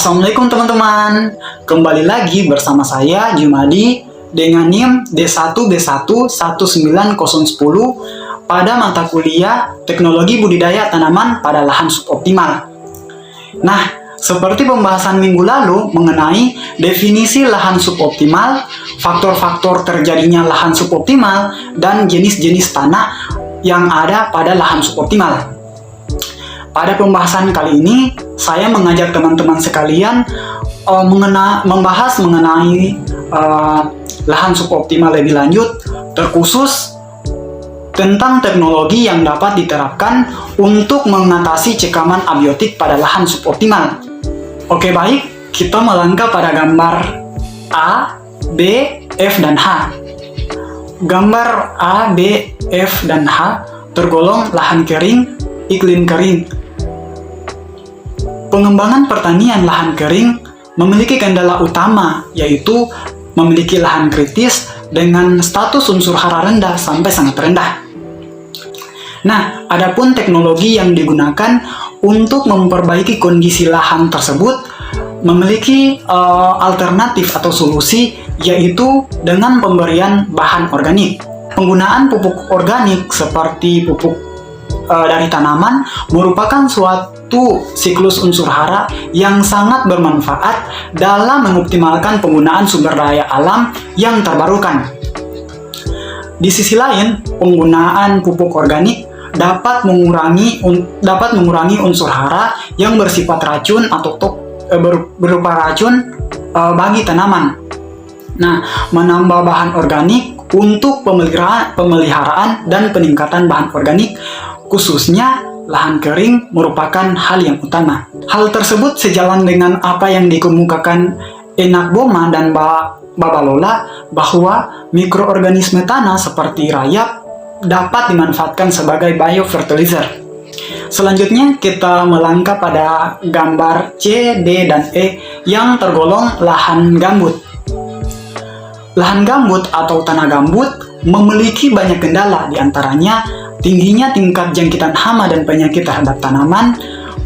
Assalamualaikum teman-teman. Kembali lagi bersama saya Jumadi dengan NIM D1B1 19010 pada mata kuliah Teknologi Budidaya Tanaman pada Lahan Suboptimal. Nah, seperti pembahasan minggu lalu mengenai definisi lahan suboptimal, faktor-faktor terjadinya lahan suboptimal, dan jenis-jenis tanah yang ada pada lahan suboptimal. Pada pembahasan kali ini, saya mengajak teman-teman sekalian membahas mengenai lahan suboptimal lebih lanjut, terkhusus tentang teknologi yang dapat diterapkan untuk mengatasi cekaman abiotik pada lahan suboptimal. Oke, baik, kita melangkah pada gambar A, B, F, dan H. Gambar A, B, F, dan H tergolong lahan kering, iklim kering. Pengembangan pertanian lahan kering memiliki kendala utama, yaitu memiliki lahan kritis dengan status unsur hara rendah sampai sangat rendah. Nah, adapun teknologi yang digunakan untuk memperbaiki kondisi lahan tersebut memiliki alternatif atau solusi, yaitu dengan pemberian bahan organik. Penggunaan pupuk organik seperti pupuk dari tanaman merupakan suatu siklus unsur hara yang sangat bermanfaat dalam mengoptimalkan penggunaan sumber daya alam yang terbarukan. Di sisi lain, penggunaan pupuk organik dapat mengurangi unsur hara yang bersifat racun atau berupa racun bagi tanaman. Nah, menambah bahan organik untuk pemeliharaan dan peningkatan bahan organik, khususnya lahan kering, merupakan hal yang utama. Hal tersebut sejalan dengan apa yang dikemukakan Enak Boma dan Babalola bahwa mikroorganisme tanah seperti rayap dapat dimanfaatkan sebagai biofertilizer. Selanjutnya kita melangkah pada gambar C, D, dan E yang tergolong lahan gambut. Lahan gambut atau tanah gambut memiliki banyak kendala, diantaranya tingginya tingkat jangkitan hama dan penyakit terhadap tanaman,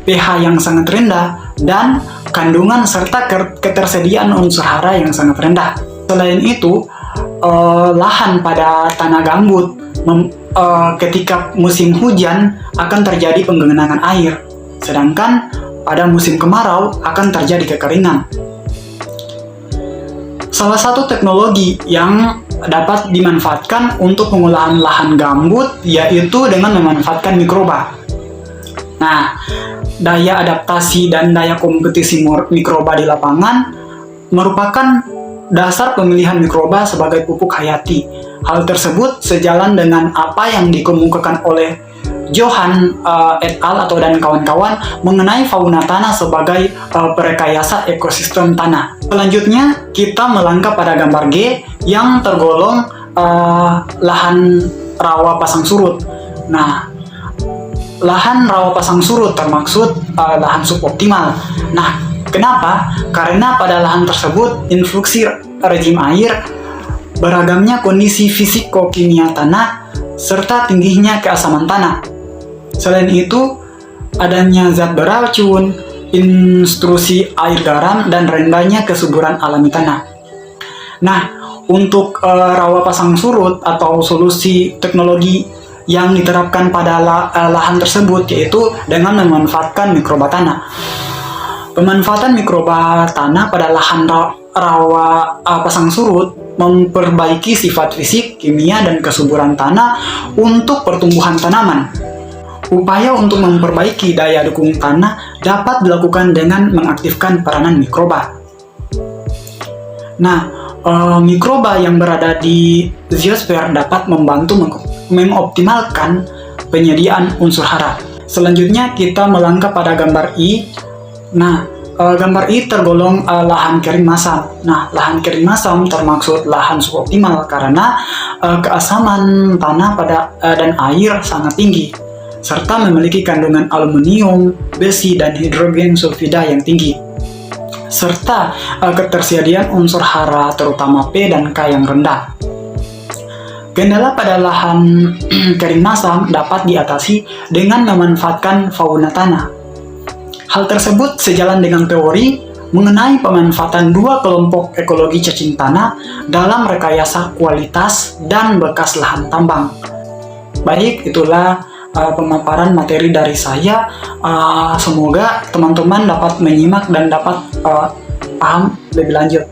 pH yang sangat rendah, dan kandungan serta ketersediaan unsur hara yang sangat rendah. Selain itu, lahan pada tanah gambut ketika musim hujan akan terjadi penggenangan air, sedangkan pada musim kemarau akan terjadi kekeringan. Salah satu teknologi yang dapat dimanfaatkan untuk pengolahan lahan gambut yaitu dengan memanfaatkan mikroba. Nah, daya adaptasi dan daya kompetisi mikroba di lapangan merupakan dasar pemilihan mikroba sebagai pupuk hayati. Hal tersebut sejalan dengan apa yang dikemukakan oleh Johan et al. Dan kawan-kawan mengenai fauna tanah sebagai perekayasa ekosistem tanah. Selanjutnya, kita melangkah pada gambar G yang tergolong lahan rawa pasang surut. Nah, lahan rawa pasang surut termaksud lahan suboptimal. Nah, kenapa? Karena pada lahan tersebut influksi rejim air, beragamnya kondisi fisiko-kimia tanah, serta tingginya keasaman tanah. Selain itu, adanya zat beracun, intrusi air garam, dan rendahnya kesuburan alami tanah. Nah, untuk rawa pasang surut atau solusi teknologi yang diterapkan pada lahan tersebut yaitu dengan memanfaatkan mikroba tanah. Pemanfaatan mikroba tanah pada lahan rawa pasang surut memperbaiki sifat fisik, kimia, dan kesuburan tanah untuk pertumbuhan tanaman. Upaya untuk memperbaiki daya dukung tanah dapat dilakukan dengan mengaktifkan peranan mikroba. Nah, mikroba yang berada di geosfer dapat membantu mengoptimalkan penyediaan unsur hara. Selanjutnya kita melangkah pada gambar I. Nah, gambar I tergolong lahan kering masam. Nah, lahan kering masam termaksud lahan suboptimal karena keasaman tanah dan air sangat tinggi, serta memiliki kandungan aluminium, besi, dan hidrogen sulfida yang tinggi, serta ketersediaan unsur hara terutama P dan K yang rendah. Kendala pada lahan kering masam dapat diatasi dengan memanfaatkan fauna tanah. Hal tersebut sejalan dengan teori mengenai pemanfaatan dua kelompok ekologi cacing tanah dalam rekayasa kualitas dan bekas lahan tambang. Baik, itulah pemaparan materi dari saya. Semoga teman-teman dapat menyimak dan dapat paham lebih lanjut.